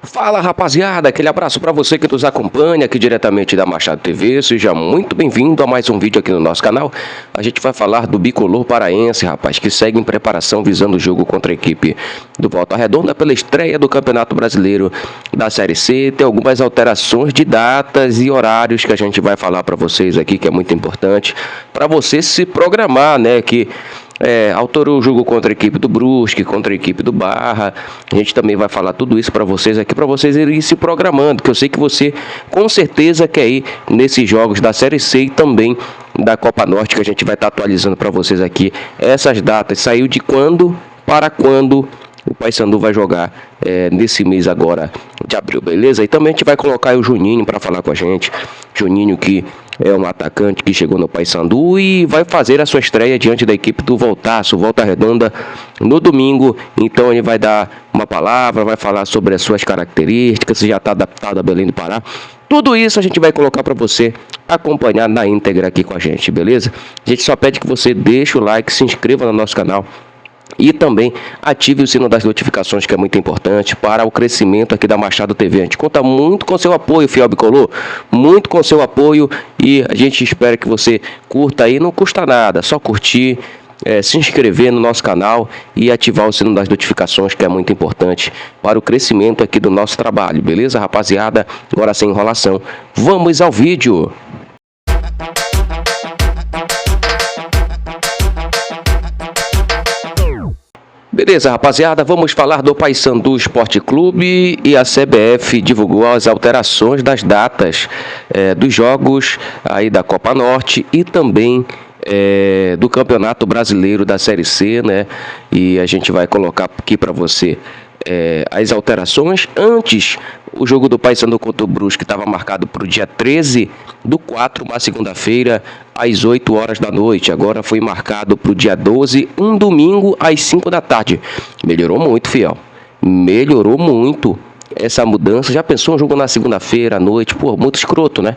Fala rapaziada, aquele abraço para você que nos acompanha aqui diretamente da Machado TV. Seja muito bem-vindo a mais um vídeo aqui no nosso canal. A gente vai falar do bicolor paraense, rapaz, que segue em preparação visando o jogo contra a equipe do Volta Redonda pela estreia do Campeonato Brasileiro da Série C. Tem algumas alterações de datas e horários que a gente vai falar para vocês aqui, que é muito importante para você se programar, né, que autorou o jogo contra a equipe do Brusque, contra a equipe do Barra. A gente também vai falar tudo isso para vocês aqui, para vocês irem se programando, que eu sei que você com certeza quer ir nesses jogos da Série C e também da Copa Norte, que a gente vai estar atualizando para vocês aqui essas datas. Saiu de quando para quando o Paysandu vai jogar nesse mês agora de abril, beleza? E também a gente vai colocar aí o Juninho para falar com a gente. Juninho, que é um atacante que chegou no Paysandu e vai fazer a sua estreia diante da equipe do Voltaço, Volta Redonda, no domingo. Então ele vai dar uma palavra, vai falar sobre as suas características, se já está adaptado a Belém do Pará. Tudo isso a gente vai colocar para você acompanhar na íntegra aqui com a gente, beleza? A gente só pede que você deixe o like, se inscreva no nosso canal e também ative o sino das notificações, que é muito importante para o crescimento aqui da Machado TV. A gente conta muito com seu apoio, fiel bicolor, muito com seu apoio, e a gente espera que você curta aí, não custa nada, só curtir, se inscrever no nosso canal e ativar o sino das notificações, que é muito importante para o crescimento aqui do nosso trabalho, beleza, rapaziada? Agora sem enrolação, vamos ao vídeo. Beleza, rapaziada, vamos falar do Paysandu Esporte Clube. E a CBF divulgou as alterações das datas dos jogos aí da Copa Norte e também do Campeonato Brasileiro da Série C, né? E a gente vai colocar aqui para você as alterações. Antes, o jogo do Paysandu contra o Brusque estava marcado para o dia 13/4, uma segunda-feira, às 8 horas da noite. Agora foi marcado para o dia 12, um domingo, às 5 da tarde. Melhorou muito, fiel. Melhorou muito essa mudança. Já pensou um jogo na segunda-feira à noite? Pô, muito escroto, né?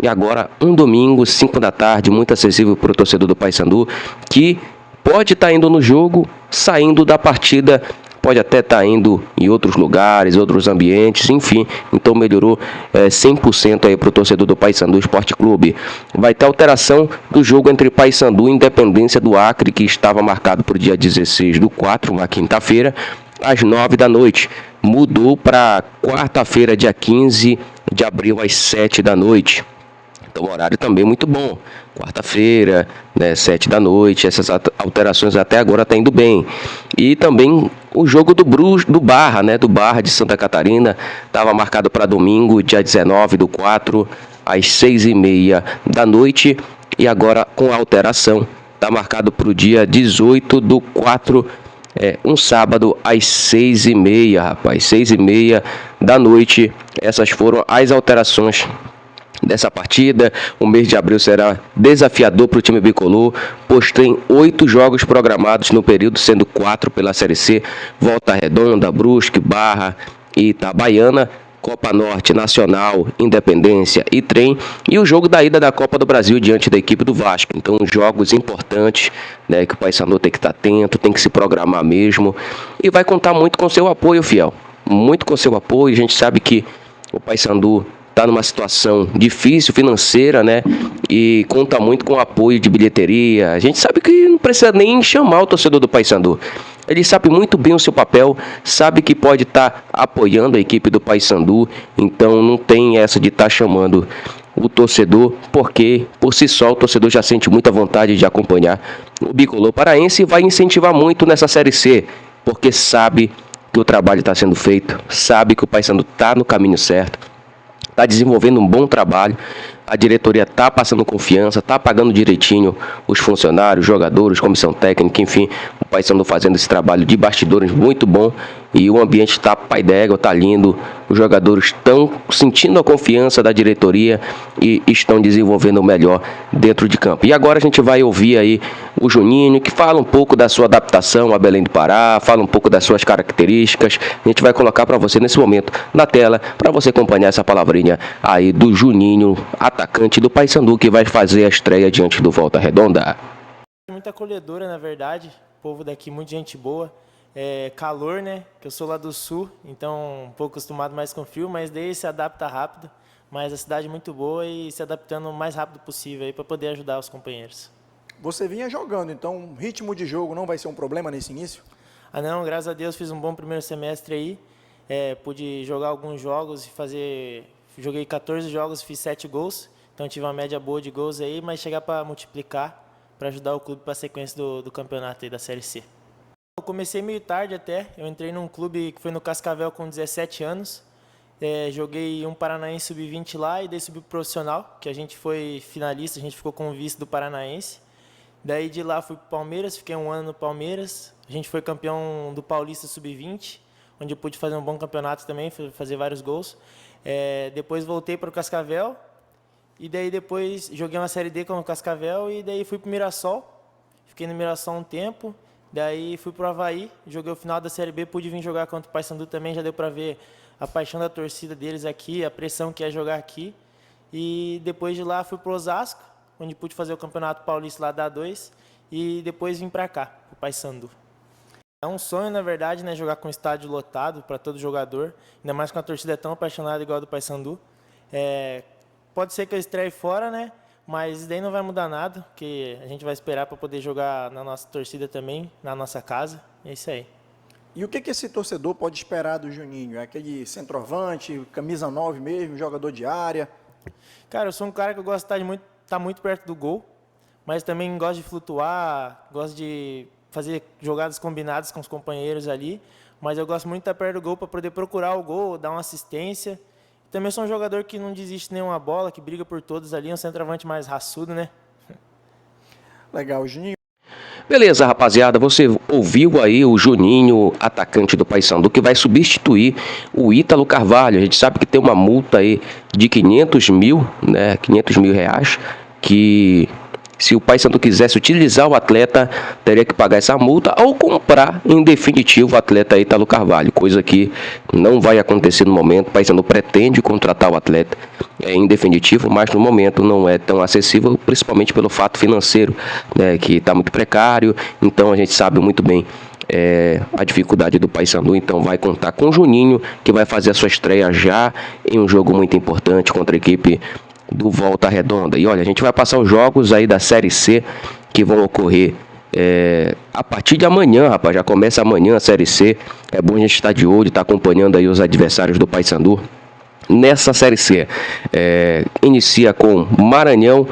E agora, um domingo, 5 da tarde, muito acessível para o torcedor do Paysandu, que pode estar indo no jogo, saindo da partida, pode até estar indo em outros lugares, outros ambientes, enfim. Então melhorou 100% aí para o torcedor do Paysandu Esporte Clube. Vai ter alteração do jogo entre Paysandu e Independência do Acre, que estava marcado para o dia 16/4, uma quinta-feira, às 9 da noite. Mudou para quarta-feira, dia 15 de abril, às 7 da noite. Então, o horário também muito bom. Quarta-feira, né, 7 da noite. Essas alterações até agora estão indo bem. E também o jogo do Barra, né, do Barra de Santa Catarina, estava marcado para domingo, dia 19/4, às 6h30 da noite. E agora, com a alteração, está marcado para o dia 18/4, um sábado, às 6h30, rapaz. 6h30 da noite. Essas foram as alterações dessa partida. O mês de abril será desafiador para o time bicolor, pois tem 8 jogos programados no período, sendo 4 pela Série C: Volta Redonda, Brusque, Barra e Itabaiana, Copa Norte, Nacional, Independência e Trem, e o jogo da ida da Copa do Brasil diante da equipe do Vasco. Então, jogos importantes, né, que o Paysandu tem que estar atento, tem que se programar mesmo, e vai contar muito com seu apoio, fiel. Muito com seu apoio. A gente sabe que o Paysandu está numa situação difícil financeira, né? E conta muito com o apoio de bilheteria. A gente sabe que não precisa nem chamar o torcedor do Paysandu. Ele sabe muito bem o seu papel, sabe que pode estar apoiando a equipe do Paysandu. Então não tem essa de estar chamando o torcedor, porque por si só o torcedor já sente muita vontade de acompanhar o bicolor paraense e vai incentivar muito nessa Série C, porque sabe que o trabalho está sendo feito, sabe que o Paysandu está no caminho certo, está desenvolvendo um bom trabalho. A diretoria está passando confiança, está pagando direitinho os funcionários, jogadores, comissão técnica, enfim. O Paysandu fazendo esse trabalho de bastidores muito bom. E o ambiente está pai d'égua, está lindo. Os jogadores estão sentindo a confiança da diretoria e estão desenvolvendo o melhor dentro de campo. E agora a gente vai ouvir aí o Juninho, que fala um pouco da sua adaptação a Belém do Pará, fala um pouco das suas características. A gente vai colocar para você nesse momento na tela, para você acompanhar essa palavrinha aí do Juninho, atacante do Paysandu, que vai fazer a estreia diante do Volta Redonda. Muito acolhedora, na verdade. O povo daqui, muita gente boa. calor, né? Que eu sou lá do sul, então um pouco acostumado mais com frio, mas daí se adapta rápido. Mas a cidade é muito boa e se adaptando o mais rápido possível aí para poder ajudar os companheiros. Você vinha jogando, então ritmo de jogo não vai ser um problema nesse início? Ah não, graças a Deus fiz um bom primeiro semestre aí. Pude jogar alguns jogos e joguei 14 jogos, fiz 7 gols. Então tive uma média boa de gols aí, mas chegar para multiplicar, para ajudar o clube para a sequência do campeonato aí da Série C. Eu comecei meio tarde até, eu entrei num clube que foi no Cascavel com 17 anos. Joguei um Paranaense Sub-20 lá e daí subi pro profissional, que a gente foi finalista, a gente ficou com o vice do Paranaense. Daí de lá fui pro Palmeiras, fiquei um ano no Palmeiras. A gente foi campeão do Paulista Sub-20, onde eu pude fazer um bom campeonato também, fazer vários gols. Depois voltei para o Cascavel e daí depois joguei uma Série D com o Cascavel e daí fui pro Mirassol. Fiquei no Mirassol um tempo. Daí fui pro Avaí, joguei o final da Série B, pude vir jogar contra o Paysandu também, já deu para ver a paixão da torcida deles aqui, a pressão que é jogar aqui. E depois de lá fui pro Osasco, onde pude fazer o Campeonato Paulista lá da A2 e depois vim para cá, pro Paysandu. É um sonho, na verdade, né, jogar com o estádio lotado para todo jogador, ainda mais com a torcida tão apaixonada igual a do Paysandu. Pode ser que eu estreie fora, né? Mas isso daí não vai mudar nada, porque a gente vai esperar para poder jogar na nossa torcida também, na nossa casa. É isso aí. E o que esse torcedor pode esperar do Juninho? É aquele centroavante, camisa 9 mesmo, jogador de área? Cara, eu sou um cara que eu gosto de estar muito perto do gol, mas também gosto de flutuar, gosto de fazer jogadas combinadas com os companheiros ali, mas eu gosto muito de estar perto do gol para poder procurar o gol, dar uma assistência. Também sou um jogador que não desiste nenhuma bola, que briga por todos ali, um centroavante mais raçudo, né? Legal, Juninho. Beleza, rapaziada, você ouviu aí o Juninho, atacante do Paysandu, que vai substituir o Ítalo Carvalho. A gente sabe que tem uma multa aí de 500 mil, né, 500 mil reais, que se o Paysandu quisesse utilizar o atleta, teria que pagar essa multa ou comprar em definitivo o atleta Ítalo Carvalho, coisa que não vai acontecer no momento. O Paysandu pretende contratar o atleta em definitivo, mas no momento não é tão acessível, principalmente pelo fato financeiro, né, que está muito precário. Então a gente sabe muito bem a dificuldade do Paysandu, então vai contar com o Juninho, que vai fazer a sua estreia já em um jogo muito importante contra a equipe do Volta Redonda. E olha, a gente vai passar os jogos aí da Série C que vão ocorrer a partir de amanhã, rapaz. Já começa amanhã a Série C. É bom a gente estar de olho, estar acompanhando aí os adversários do Paysandu nessa Série C. Inicia com Maranhão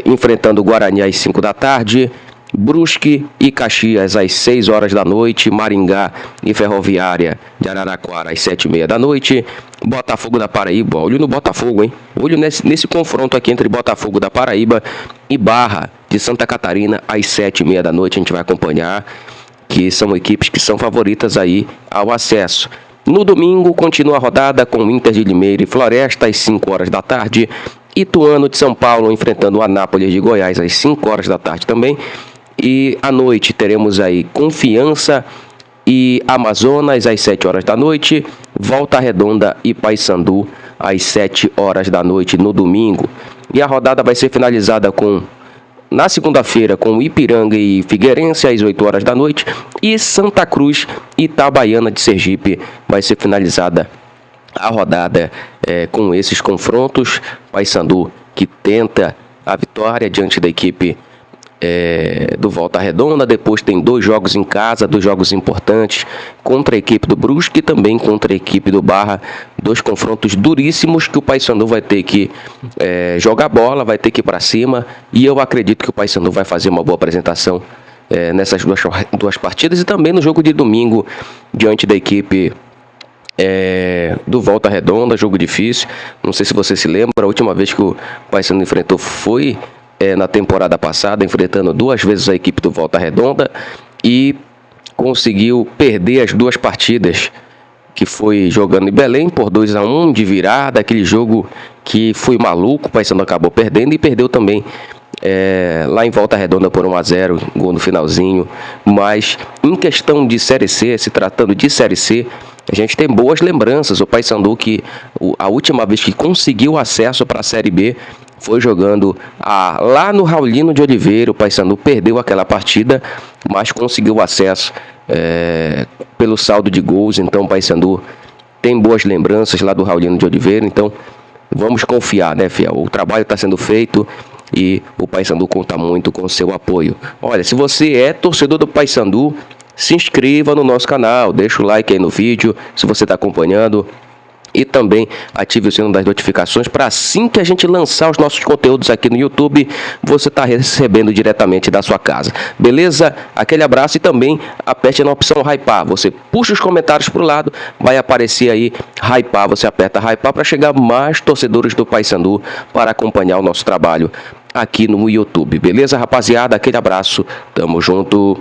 enfrentando o Guarani às 5 da tarde, Brusque e Caxias às 6 horas da noite, Maringá e Ferroviária de Araraquara às 7h30 da noite, Botafogo da Paraíba, olho no Botafogo, hein? Olho nesse confronto aqui entre Botafogo da Paraíba e Barra de Santa Catarina às 7h30 da noite. A gente vai acompanhar, que são equipes que são favoritas aí ao acesso. No domingo continua a rodada com Inter de Limeira e Floresta às 5 horas da tarde, Ituano de São Paulo enfrentando o Anápolis de Goiás às 5 horas da tarde também. E à noite teremos aí Confiança e Amazonas às 7 horas da noite, Volta Redonda e Paysandu às 7 horas da noite no domingo. E a rodada vai ser finalizada na segunda-feira com Ipiranga e Figueirense às 8 horas da noite, e Santa Cruz e Itabaiana de Sergipe vai ser finalizada a rodada com esses confrontos. Paysandu que tenta a vitória diante da equipe do Volta Redonda. Depois tem 2 jogos em casa, 2 jogos importantes contra a equipe do Brusque e também contra a equipe do Barra. 2 confrontos duríssimos que o Paysandu vai ter que jogar bola, vai ter que ir para cima, e eu acredito que o Paysandu vai fazer uma boa apresentação nessas duas partidas, e também no jogo de domingo diante da equipe do Volta Redonda. Jogo difícil, não sei se você se lembra, a última vez que o Paysandu enfrentou foi na temporada passada, enfrentando 2 vezes a equipe do Volta Redonda, e conseguiu perder as 2 partidas, que foi jogando em Belém por 2-1 de virada, aquele jogo que foi maluco. O Paysandu acabou perdendo, e perdeu também lá em Volta Redonda por 1-0, gol no finalzinho. Mas em questão de Série C, se tratando de Série C, a gente tem boas lembranças. O Paysandu, que a última vez que conseguiu acesso para a Série B foi jogando lá no Raulino de Oliveira. O Paysandu perdeu aquela partida, mas conseguiu acesso pelo saldo de gols. Então o Paysandu tem boas lembranças lá do Raulino de Oliveira. Então vamos confiar, né, fiel? O trabalho está sendo feito e o Paysandu conta muito com o seu apoio. Olha, se você é torcedor do Paysandu, se inscreva no nosso canal, deixa o like aí no vídeo se você está acompanhando. E também ative o sino das notificações para assim que a gente lançar os nossos conteúdos aqui no YouTube, você está recebendo diretamente da sua casa. Beleza? Aquele abraço e também aperte na opção hypar. Você puxa os comentários para o lado, vai aparecer aí hypar. Você aperta hypar para chegar mais torcedores do Paysandu para acompanhar o nosso trabalho aqui no YouTube. Beleza, rapaziada? Aquele abraço. Tamo junto.